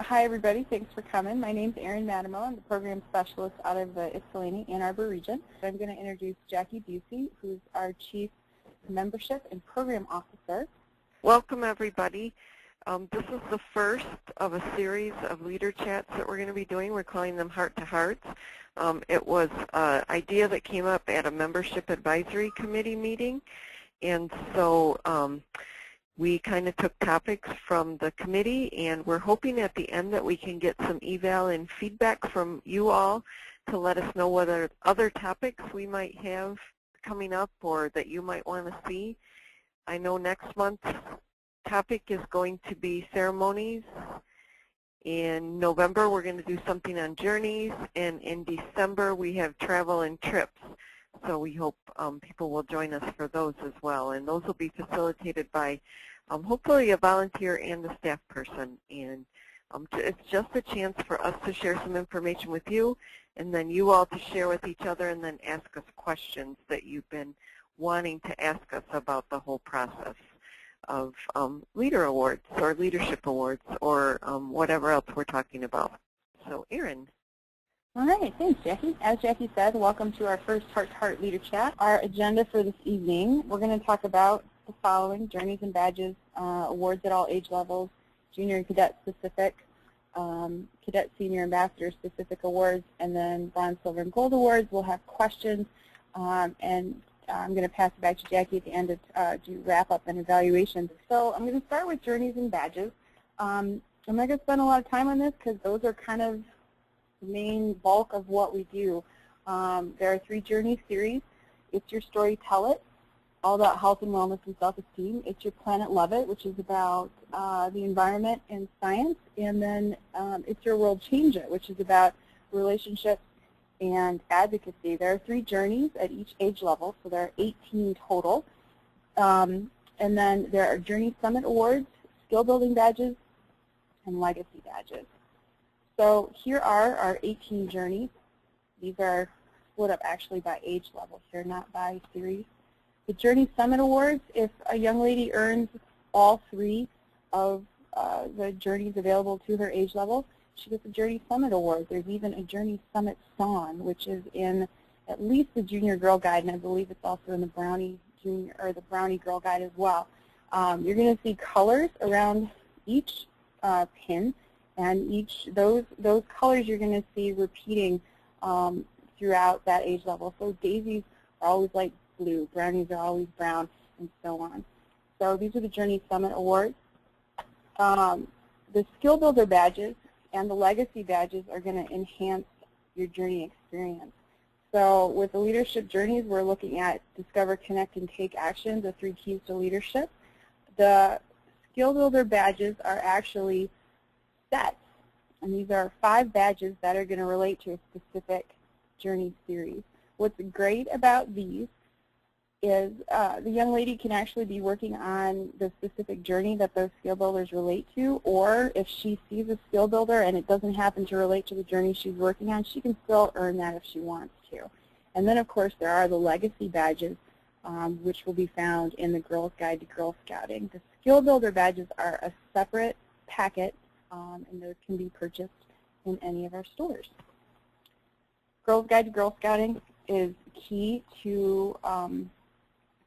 Hi, everybody. Thanks for coming. My name's Erin Madamo. I'm the program specialist out of the Ypsilanti Ann Arbor region. I'm going to introduce Jackie Busey, who's our Chief Membership and Program Officer. Welcome, everybody. This is the first of a series of leader chats that we're going to be doing. We're calling them Heart to Hearts. It was an idea that came up at a Membership Advisory Committee meeting, and so we kind of took topics from the committee, and we're hoping at the end that we can get some eval and feedback from you all to let us know whether other topics we might have coming up or that you might want to see. I know next month's topic is going to be ceremonies. In November, we're going to do something on journeys, and in December, we have travel and trips. So we hope people will join us for those as well. And those will be facilitated by hopefully a volunteer and a staff person. And it's just a chance for us to share some information with you, and then you all to share with each other and then ask us questions that you've been wanting to ask us about the whole process of leader awards or leadership awards or whatever else we're talking about. So, Erin. All right, thanks, Jackie. As Jackie said, welcome to our first Heart to Heart Leader Chat. Our agenda for this evening, we're going to talk about the following: journeys and badges, awards at all age levels, junior and cadet specific, cadet senior ambassador specific awards, and then bronze, silver, and gold awards. We'll have questions, and I'm going to pass it back to Jackie at the end to do wrap up and evaluations. So I'm going to start with journeys and badges. I'm not going to spend a lot of time on this because those are kind of the main bulk of what we do. There are 3 journey series. It's Your Story, Tell It, all about health and wellness and self-esteem. It's Your Planet, Love It, which is about the environment and science. And then It's Your World, Change It, which is about relationships and advocacy. There are 3 journeys at each age level, so there are 18 total. And then there are Journey Summit Awards, Skill Building Badges, and Legacy Badges. So here are our 18 journeys. These are split up actually by age level here, not by series. The Journey Summit Awards, if a young lady earns all 3 of the journeys available to her age level, she gets a Journey Summit Award. There's even a Journey Summit song, which is in at least the Junior Girl Guide, and I believe it's also in the Brownie Junior or the Brownie Girl Guide as well. You're going to see colors around each pin, and those colors you're going to see repeating throughout that age level. So daisies are always light blue, brownies are always brown, and so on. So these are the Journey Summit Awards. The Skill Builder Badges and the Legacy Badges are going to enhance your journey experience. So with the leadership journeys, we're looking at Discover, Connect, and Take Action, the 3 keys to leadership. The Skill Builder Badges are actually sets, and these are 5 badges that are going to relate to a specific journey series. What's great about these is the young lady can actually be working on the specific journey that those skill builders relate to, or if she sees a skill builder and it doesn't happen to relate to the journey she's working on, she can still earn that if she wants to. And then, of course, there are the Legacy Badges, which will be found in the Girls Guide to Girl Scouting. The Skill Builder Badges are a separate packet, and those can be purchased in any of our stores. Girls Guide to Girl Scouting is key to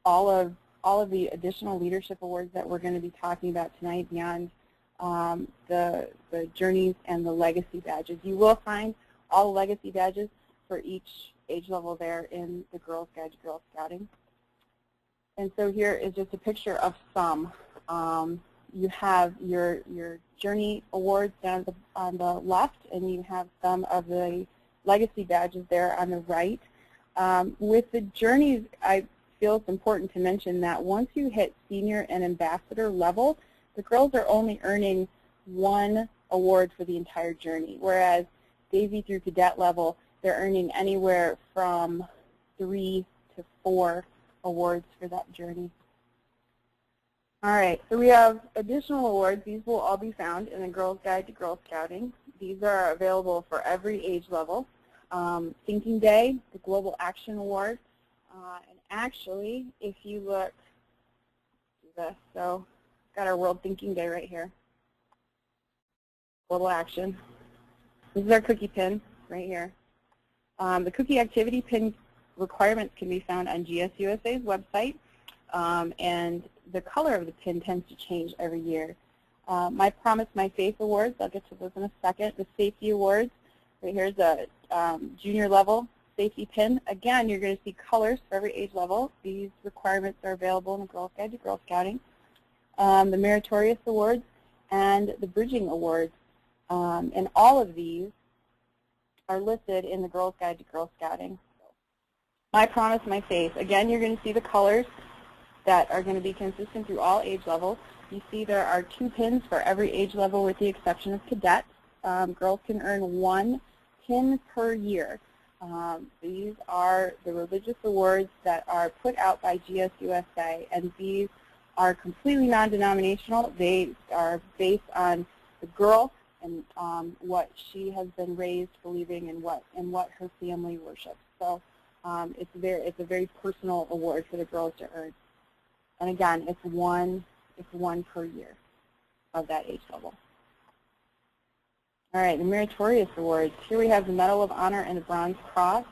all of the additional leadership awards that we're going to be talking about tonight beyond the journeys and the legacy badges. You will find all the legacy badges for each age level there in the Girls Guide to Girl Scouting. And so here is just a picture of some. You have your journey awards down on the left, and you have some of the legacy badges there on the right. With the journeys, I feel it's important to mention that once you hit senior and ambassador level, the girls are only earning 1 award for the entire journey, whereas Daisy through cadet level, they're earning anywhere from 3 to 4 awards for that journey. All right, so we have additional awards. These will all be found in the Girls Guide to Girl Scouting. These are available for every age level. Thinking Day, the Global Action Award, and actually, if you look, so got our World Thinking Day right here. little action. This is our cookie pin right here. The cookie activity pin requirements can be found on GSUSA's website, and the color of the pin tends to change every year. My Promise, My Faith awards, I'll get to those in a second. The safety awards, right here's a junior level safety pin. Again, you're going to see colors for every age level. These requirements are available in the Girl Guide to Girl Scouting. The Meritorious Awards and the Bridging Awards. And all of these are listed in the Girls Guide to Girl Scouting. My Promise, My Faith. Again, you're going to see the colors that are going to be consistent through all age levels. You see there are 2 pins for every age level with the exception of Cadette. Girls can earn 1 pin per year. These are the religious awards that are put out by GSUSA, and these are completely non-denominational. They are based on the girl and what she has been raised believing and what her family worships. So it's a very personal award for the girls to earn. And again, it's one per year of that age level. All right, the Meritorious Awards. Here we have the Medal of Honor and the Bronze Cross.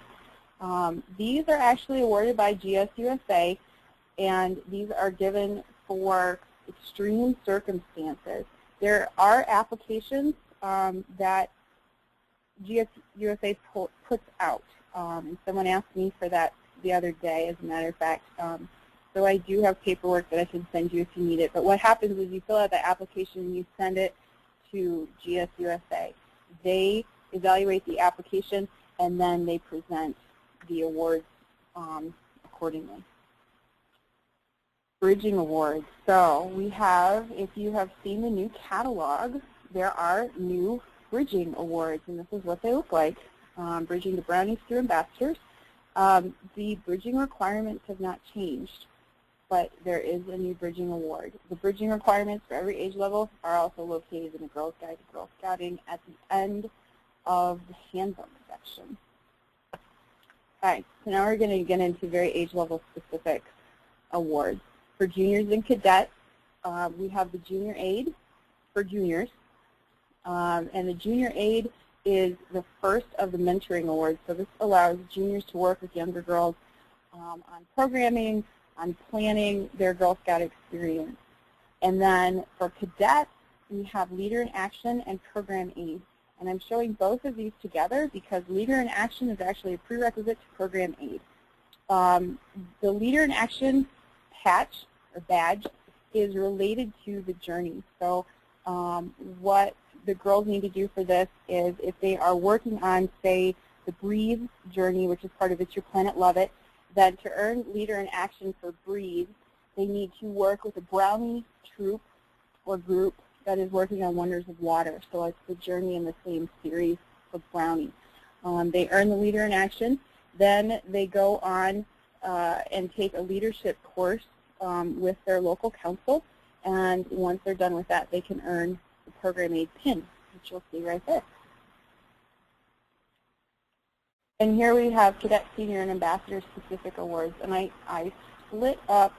These are actually awarded by GSUSA, and these are given for extreme circumstances. There are applications that GSUSA puts out, and someone asked me for that the other day, as a matter of fact. So I do have paperwork that I can send you if you need it. But what happens is you fill out the application and you send it to GSUSA. They evaluate the application, and then they present the awards accordingly. Bridging Awards. So we have, if you have seen the new catalog, there are new Bridging Awards, and this is what they look like. Bridging the Brownies through Ambassadors. The bridging requirements have not changed, but there is a new Bridging Award. The bridging requirements for every age level are also located in the Girls Guide to Girl Scouting at the end of the handbook section. All right, so now we're going to get into very age level specific awards. For juniors and cadets, we have the Junior Aid for juniors, and the Junior Aid is the first of the mentoring awards. So this allows juniors to work with younger girls on programming, on planning their Girl Scout experience. And then for cadets, we have Leader in Action and Program Aid. And I'm showing both of these together because Leader in Action is actually a prerequisite to Program Aid. The Leader in Action patch or badge is related to the journey. So what the girls need to do for this is if they are working on, say, the Breathe journey, which is part of It's Your Planet, Love It, then to earn Leader in Action for Breathe, they need to work with a Brownie troop or group that is working on Wonders of Water. So it's the journey in the same series of Brownie. They earn the Leader in Action. Then they go on and take a leadership course with their local council. And once they're done with that, they can earn the Program Aid pin, which you'll see right there. And here we have Cadet, Senior, and Ambassador specific awards. And I split up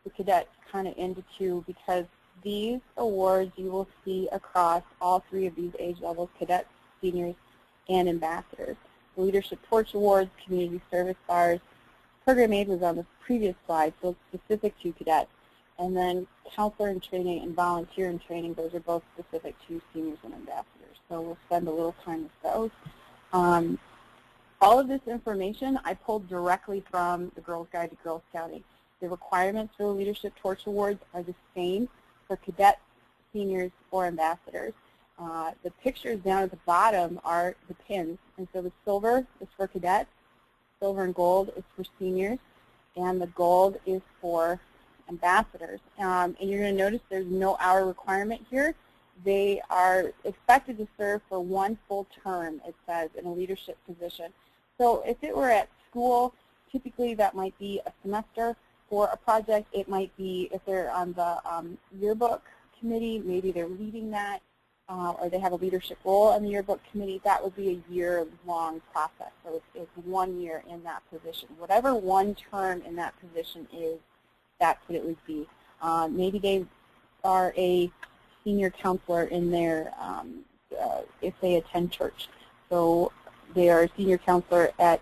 the cadets kind of into 2 because these awards you will see across all 3 of these age levels, cadets, seniors, and ambassadors. The Leadership Torch Awards, Community Service Bars. Program Aid was on the previous slide, so it's specific to cadets. And then Counselor in Training and Volunteer in Training, those are both specific to seniors and ambassadors. So we'll spend a little time with those. All of this information I pulled directly from the Girls Guide to Girl Scouting. The requirements for the Leadership Torch Awards are the same for cadets, seniors, or ambassadors. The pictures down at the bottom are the pins. And so the silver is for cadets, silver and gold is for seniors, and the gold is for ambassadors. And you're going to notice there's no hour requirement here. They are expected to serve for 1 full term, it says, in a leadership position. So if it were at school, typically that might be a semester. For a project, it might be, if they're on the yearbook committee, maybe they're leading that, or they have a leadership role on the yearbook committee, that would be a year-long process. So it's 1 year in that position. Whatever 1 term in that position is, that's what it would be. Maybe they are a senior counselor in their if they attend church. So they are a senior counselor at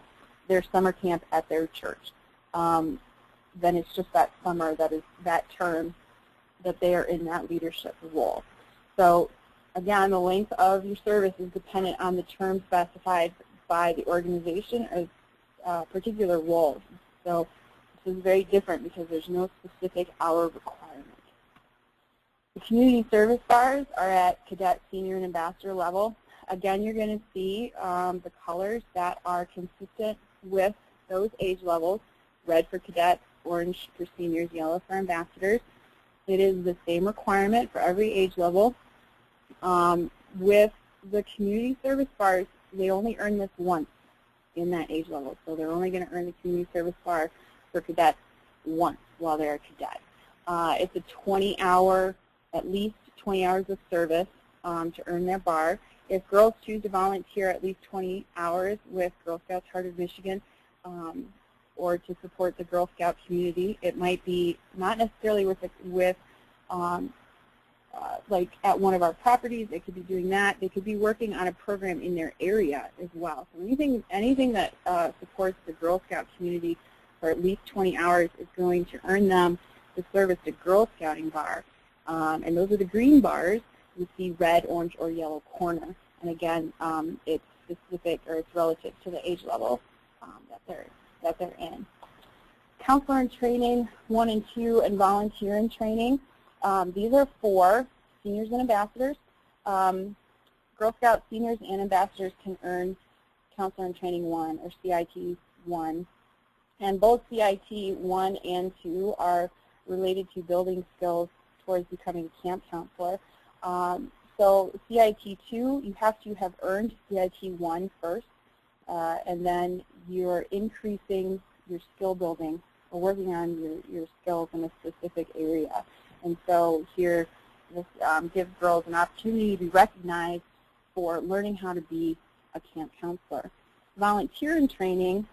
their summer camp at their church. Then it's just that summer, that is that term, that they are in that leadership role. So again, the length of your service is dependent on the term specified by the organization or particular role. So this is very different because there's no specific hour requirement. The community service bars are at cadet, senior, and ambassador level. Again, you're going to see the colors that are consistent with those age levels: red for cadets, orange for seniors, yellow for ambassadors. It is the same requirement for every age level. With the community service bars, they only earn this once in that age level. So they're only going to earn the community service bar for cadets once while they're a cadet. It's a 20-hour, at least 20 hours of service to earn their bar. If girls choose to volunteer at least 20 hours with Girl Scouts Heart of Michigan or to support the Girl Scout community, it might be not necessarily like at one of our properties. They could be doing that. They could be working on a program in their area as well. So anything that supports the Girl Scout community for at least 20 hours is going to earn them the service to Girl Scouting bar. And those are the green bars. You see red, orange, or yellow corner. And again, it's specific, or it's relative to the age level that they're in. Counselor in training 1 and 2 and volunteer in training. These are for seniors and ambassadors. Girl Scout seniors and ambassadors can earn Counselor in Training 1 or CIT 1. And both CIT 1 and 2 are related to building skills towards becoming a camp counselor. So CIT 2, you have to have earned CIT 1 first, and then you're increasing your skill building or working on your skills in a specific area. And so here, this gives girls an opportunity to be recognized for learning how to be a camp counselor. Volunteer in training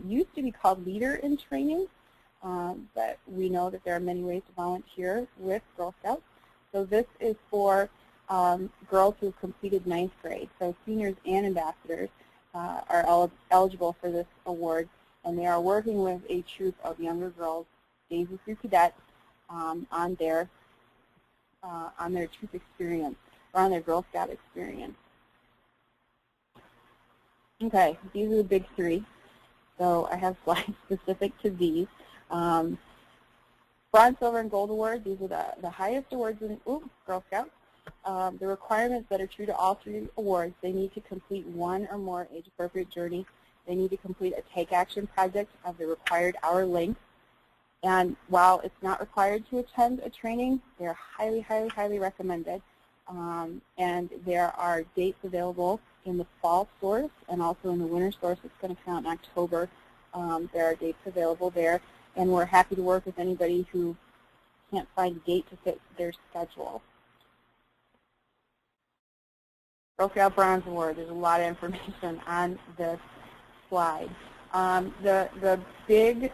used to be called leader in training, but we know that there are many ways to volunteer with Girl Scouts. So this is for girls who have completed 9th grade. So seniors and ambassadors are eligible for this award, and they are working with a troop of younger girls, Daisy through Cadette, on their troop experience, or on their Girl Scout experience. Okay, these are the big 3. So I have slides specific to these. Bronze, silver, and gold awards, these are the highest awards in Girl Scouts. The requirements that are true to all 3 awards: they need to complete 1 or more age-appropriate journeys. They need to complete a take-action project of the required hour length. And while it's not required to attend a training, they're highly, highly, highly recommended. And there are dates available in the fall source and also in the winter source. It's going to come out in October. There are dates available there. And we're happy to work with anybody who can't find a date to fit their schedule. Girl Scout Bronze Award, there's a lot of information on this slide. The big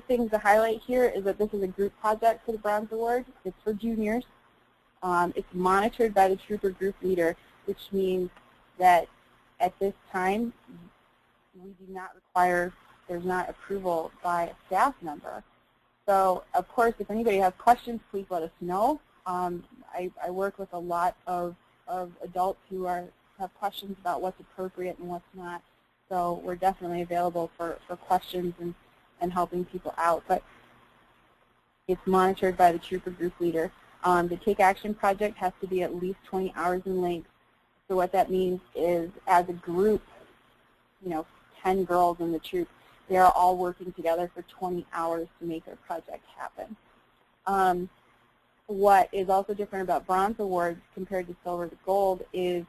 things to highlight here is that this is a group project for the Bronze Award. It's for juniors. It's monitored by the trooper group leader, which means that at this time we do not require, there's not approval by a staff member. So of course, if anybody has questions, please let us know. I work with a lot of adults who have questions about what's appropriate and what's not. So we're definitely available for questions and helping people out. But it's monitored by the trooper group leader. The Take Action project has to be at least 20 hours in length. So what that means is, as a group, 10 girls in the troop, they are all working together for 20 hours to make their project happen. What is also different about Bronze Awards compared to Silver to Gold is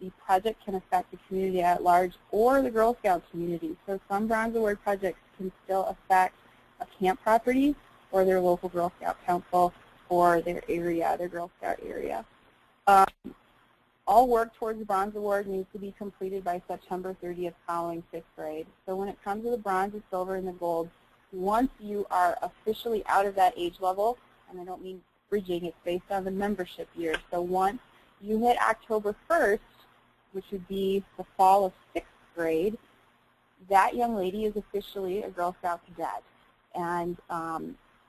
the project can affect the community at large or the Girl Scout community. So some Bronze Award projects can still affect a camp property or their local Girl Scout council or their area, their Girl Scout area. All work towards the Bronze Award needs to be completed by September 30th following 5th grade. So when it comes to the Bronze, the Silver, and the Gold, once you are officially out of that age level, and I don't mean bridging, it's based on the membership year. So once you hit October 1st, which would be the fall of 6th grade, that young lady is officially a Girl Scout cadet. And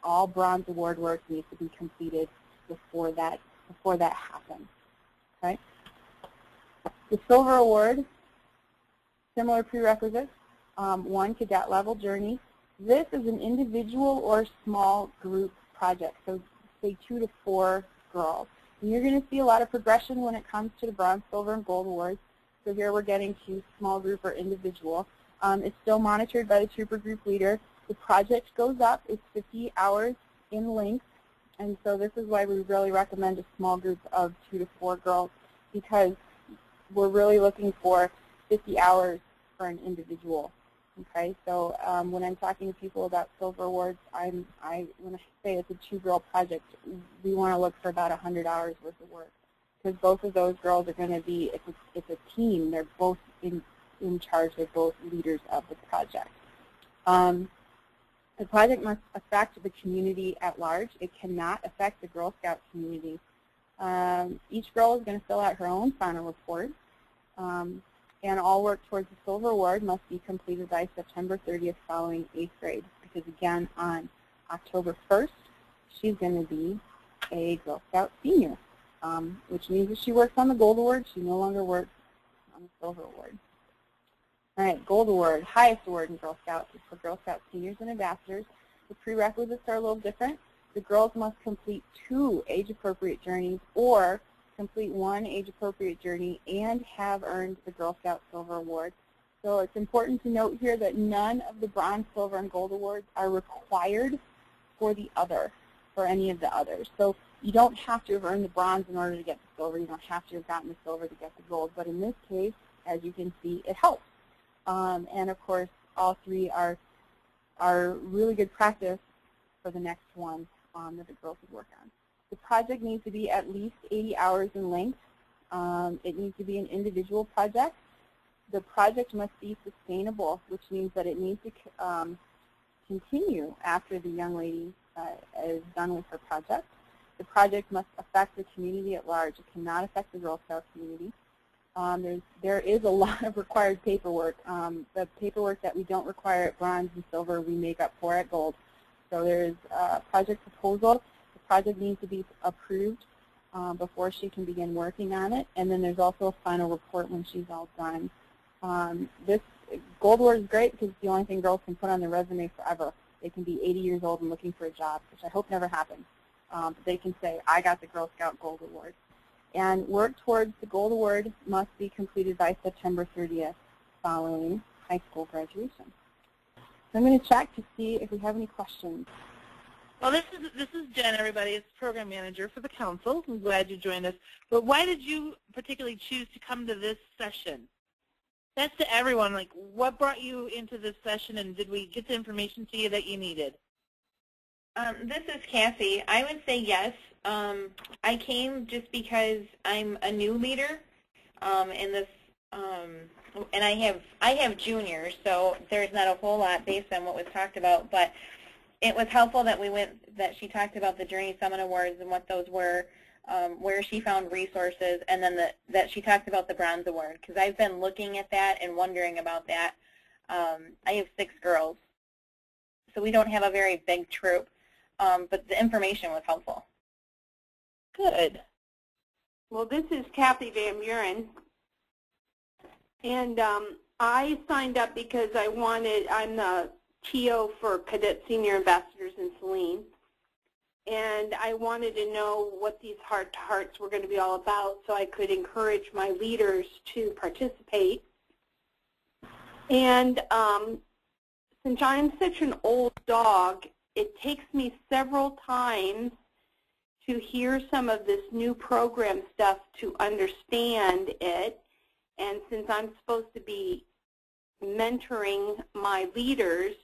all Bronze Award work needs to be completed before that happens. Okay? The Silver Award, similar prerequisites. 1, cadet level journey. This is an individual or small group project, so say 2 to 4 girls. And you're going to see a lot of progression when it comes to the Bronze, Silver, and Gold Awards. So here we're getting to small group or individual. It's still monitored by the trooper group leader. The project goes up. It's 50 hours in length. And so this is why we really recommend a small group of 2 to 4 girls, because we're really looking for 50 hours for an individual. Okay, so when I'm talking to people about Silver Awards, when I say it's a 2-girl project, we want to look for about 100 hours worth of work, because both of those girls are going to be, it's a team. They're both in charge. They're both leaders of the project. The project must affect the community at large. It cannot affect the Girl Scout community. Each girl is going to fill out her own final report. And all work towards the Silver Award must be completed by September 30th following 8th grade, because again, on October 1st, she's going to be a Girl Scout senior, which means if she works on the Gold Award, she no longer works on the Silver Award. All right, Gold Award, highest award in Girl Scouts, is for Girl Scout seniors and ambassadors. The prerequisites are a little different. The girls must complete 2 age-appropriate journeys or complete 1 age-appropriate journey and have earned the Girl Scout Silver Award. So it's important to note here that none of the Bronze, Silver, and Gold Awards are required for any of the others. So you don't have to have earned the Bronze in order to get the Silver. You don't have to have gotten the Silver to get the Gold. But in this case, as you can see, it helps. And of course, all 3 are really good practice for the next one that the girls would work on. The project needs to be at least 80 hours in length. It needs to be an individual project. The project must be sustainable, which means that it needs to continue after the young lady is done with her project. The project must affect the community at large. It cannot affect the Girl Scout community. There is a lot of required paperwork. The paperwork that we don't require at Bronze and Silver, we make up for at Gold. So there's a project proposal. The project needs to be approved before she can begin working on it. And then there's also a final report when she's all done. This Gold Award is great because it's the only thing girls can put on their resume forever. They can be 80 years old and looking for a job, which I hope never happens. But they can say, I got the Girl Scout Gold Award. And work towards the Gold Award must be completed by September 30th following high school graduation. So I'm going to check to see if we have any questions. Well, this is Jen, everybody. It's program manager for the council. I'm glad you joined us. But why did you particularly choose to come to this session? That's to everyone. Like, what brought you into this session, and did we get the information to you that you needed? This is Cassie. I would say yes. I came just because I'm a new leader in this, and I have juniors, so there's not a whole lot based on what was talked about. But it was helpful that that she talked about the Journey Summit Awards and what those were, where she found resources, and then that she talked about the Bronze Award, because I've been looking at that and wondering about that. I have 6 girls, so we don't have a very big troop, but the information was helpful. Good. Well, this is Kathy Van Buren, and I signed up because I'm the TO for Cadet Senior Ambassadors in Saline, and I wanted to know what these heart-to-hearts were going to be all about so I could encourage my leaders to participate. And since I'm such an old dog, it takes me several times to hear some of this new program stuff to understand it. And since I'm supposed to be mentoring my leaders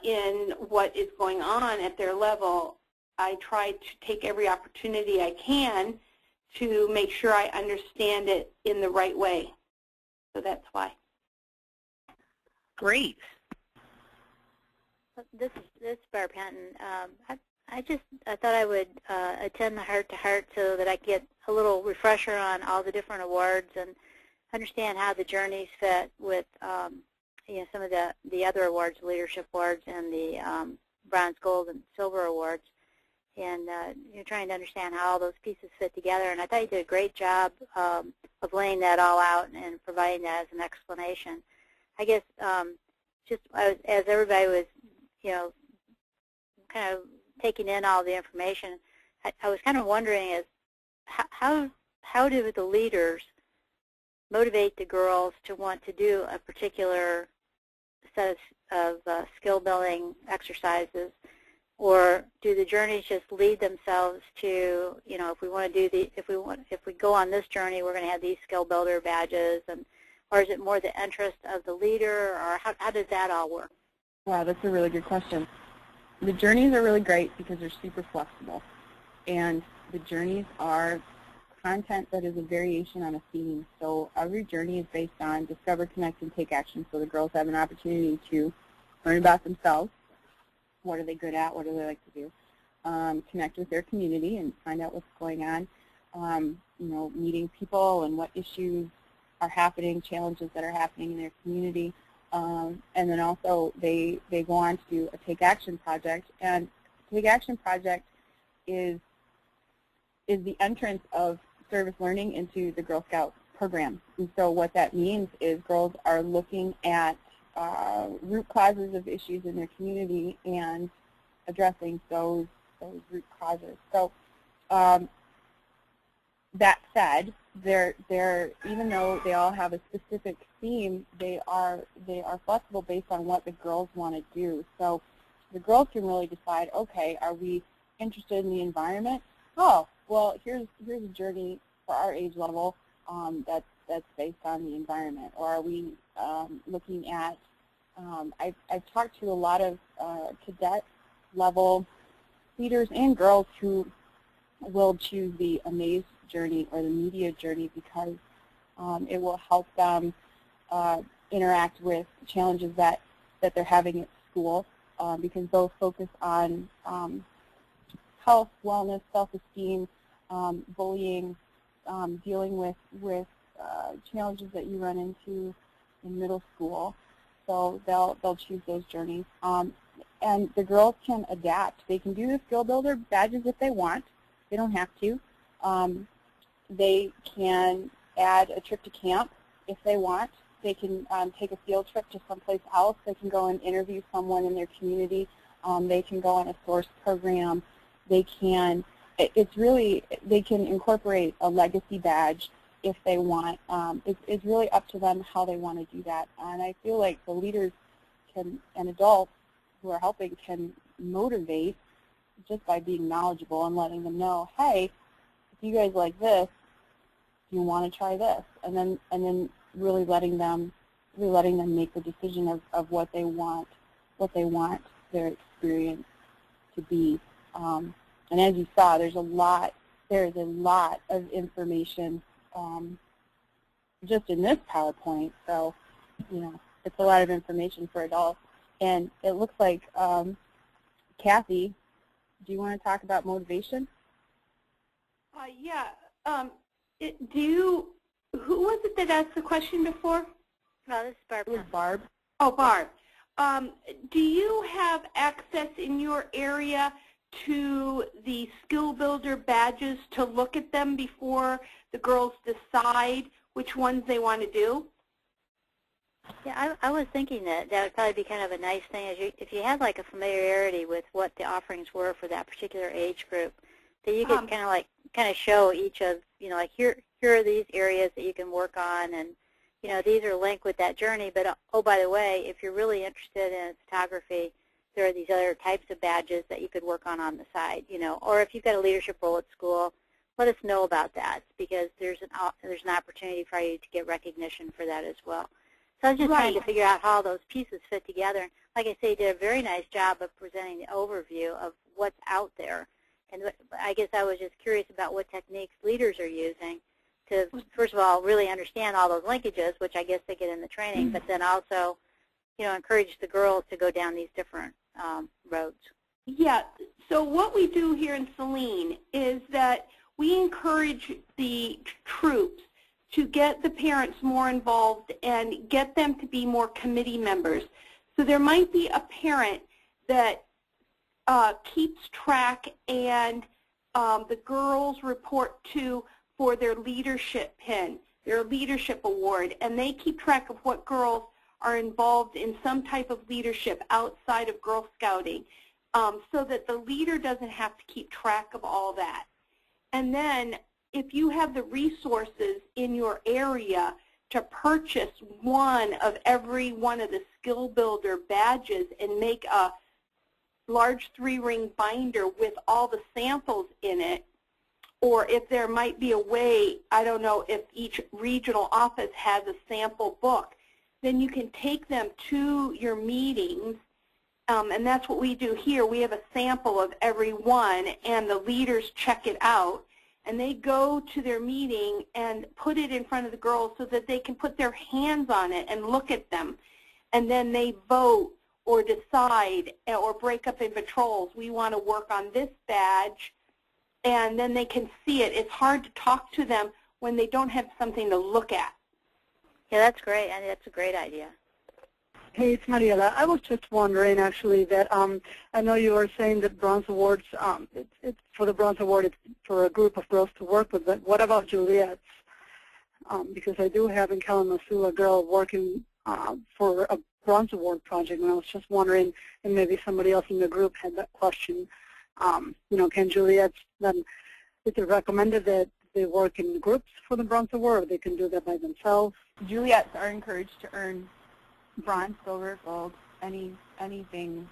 in what is going on at their level, I try to take every opportunity I can to make sure I understand it in the right way. So that's why. Great. This is Barb Patton. I thought I would attend the heart-to-heart so that I could get a little refresher on all the different awards and understand how the journeys fit with some of the other awards, leadership awards, and the bronze, gold, and silver awards, and trying to understand how all those pieces fit together. And I thought you did a great job of laying that all out and providing that as an explanation. I guess as everybody was, kind of taking in all the information, I was kind of wondering is how do the leaders motivate the girls to want to do a particular set of skill-building exercises, or do the journeys just lead themselves to, if we want to do if we go on this journey, we're going to have these skill builder badges, or is it more the interest of the leader, or how does that all work? Wow, that's a really good question. The journeys are really great because they're super flexible, and the journeys are content that is a variation on a theme. So every journey is based on discover, connect, and take action, so the girls have an opportunity to learn about themselves. What are they good at? What do they like to do? Connect with their community and find out what's going on. Meeting people and what issues are happening, challenges that are happening in their community. And then also they go on to do a take action project. And take action project is the entrance of service learning into the Girl Scout program. And so what that means is girls are looking at root causes of issues in their community and addressing those root causes. So that said, even though they all have a specific theme, they are flexible based on what the girls want to do. So the girls can really decide, okay, are we interested in the environment? Oh, well, here's a journey for our age level that's based on the environment. Or are we looking at, I've talked to a lot of cadet level leaders and girls who will choose the Amaze journey or the media journey because it will help them interact with challenges that they're having at school, because those focus on health, wellness, self-esteem, bullying, dealing with challenges that you run into in middle school. So they'll choose those journeys. And the girls can adapt. They can do the skill builder badges if they want. They don't have to. They can add a trip to camp if they want. They can take a field trip to someplace else. They can go and interview someone in their community. They can go on a source program. They can, they can incorporate a legacy badge if they want. It's really up to them how they want to do that. And I feel like the leaders and adults who are helping can motivate just by being knowledgeable and letting them know, hey, if you guys like this, you want to try this, and then really letting them make the decision of what they want their experience to be. And as you saw, there's a lot of information just in this PowerPoint. So, it's a lot of information for adults. And it looks like, Kathy, do you want to talk about motivation? Yeah. Who was it that asked the question before? No, this is Barb. It was Barb. Oh, Barb. Do you have access in your area to the skill builder badges to look at them before the girls decide which ones they want to do? Yeah, I was thinking that would probably be kind of a nice thing if you had like a familiarity with what the offerings were for that particular age group, that you could kind of show each of, like here are these areas that you can work on, and these are linked with that journey. But oh, by the way, if you're really interested in photography, there are these other types of badges that you could work on the side, or if you've got a leadership role at school, let us know about that, because there's an opportunity for you to get recognition for that as well. So I was just trying to figure out how those pieces fit together. Like I say, you did a very nice job of presenting the overview of what's out there. And I guess I was just curious about what techniques leaders are using to, first of all, really understand all those linkages, which I guess they get in the training, but then also, encourage the girls to go down these different roads. Yeah, so what we do here in Saline is that we encourage the troops to get the parents more involved and get them to be more committee members. So there might be a parent that keeps track and the girls report to for their leadership pin, their leadership award, and they keep track of what girls are involved in some type of leadership outside of Girl Scouting, so that the leader doesn't have to keep track of all that. And then if you have the resources in your area to purchase one of every one of the Skill Builder badges and make a large 3-ring binder with all the samples in it, or if there might be a way, I don't know if each regional office has a sample book, then you can take them to your meetings, and that's what we do here. We have a sample of every one, and the leaders check it out, and they go to their meeting and put it in front of the girls so that they can put their hands on it and look at them, and then they vote or decide or break up in patrols. We want to work on this badge, and then they can see it. It's hard to talk to them when they don't have something to look at. Yeah, that's great. I think that's a great idea. Hey, it's Mariela. I was just wondering, actually, that I know you were saying that Bronze Awards, it's for the Bronze Award, it's for a group of girls to work with, but what about Juliettes? Because I do have in Kalamazoo a girl working for a Bronze Award project, and I was just wondering, and maybe somebody else in the group had that question, you know, can Juliettes then, is it recommended that they work in groups for the Bronze Award, or they can do that by themselves? Juliettes are encouraged to earn bronze, silver, gold, anything,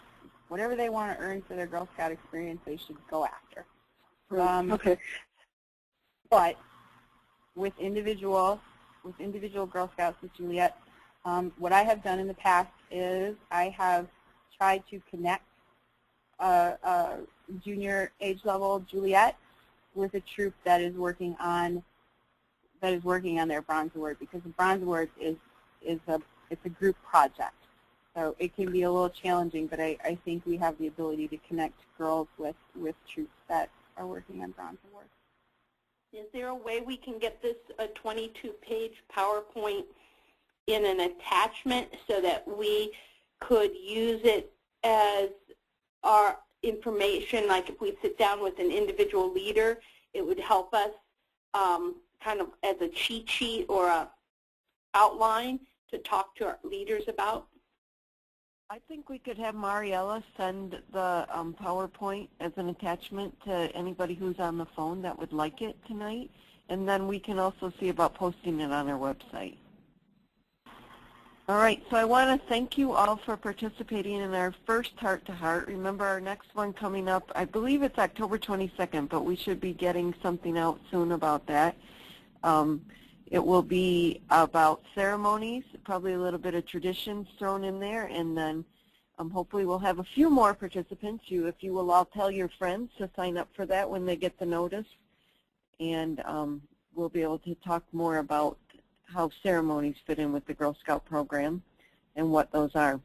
whatever they want to earn for their Girl Scout experience, they should go after. Okay. But with individual Girl Scouts with Juliettes, what I have done in the past is I have tried to connect a junior age level Juliette with a troop that is working on their Bronze Award, because the Bronze Award is a group project. So it can be a little challenging, but I think we have the ability to connect girls with troops that are working on Bronze Awards. Is there a way we can get this a 22-page PowerPoint in an attachment so that we could use it as our information, like if we sit down with an individual leader, it would help us kind of as a cheat sheet or a outline to talk to our leaders about? I think we could have Mariela send the PowerPoint as an attachment to anybody who's on the phone that would like it tonight, and then we can also see about posting it on our website. All right, so I want to thank you all for participating in our first Heart to Heart. Remember, our next one coming up, I believe it's October 22nd, but we should be getting something out soon about that. It will be about ceremonies, probably a little bit of traditions thrown in there, and then hopefully we'll have a few more participants. If you will all tell your friends to sign up for that when they get the notice, and we'll be able to talk more about how ceremonies fit in with the Girl Scout program and what those are.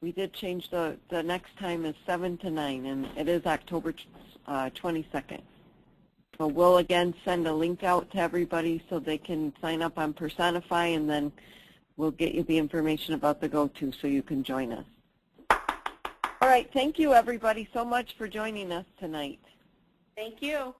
We did change the next time is 7 to 9, and it is October 22nd. So we'll again send a link out to everybody so they can sign up on Personify, and then we'll get you the information about the go-to so you can join us. All right, thank you everybody so much for joining us tonight. Thank you.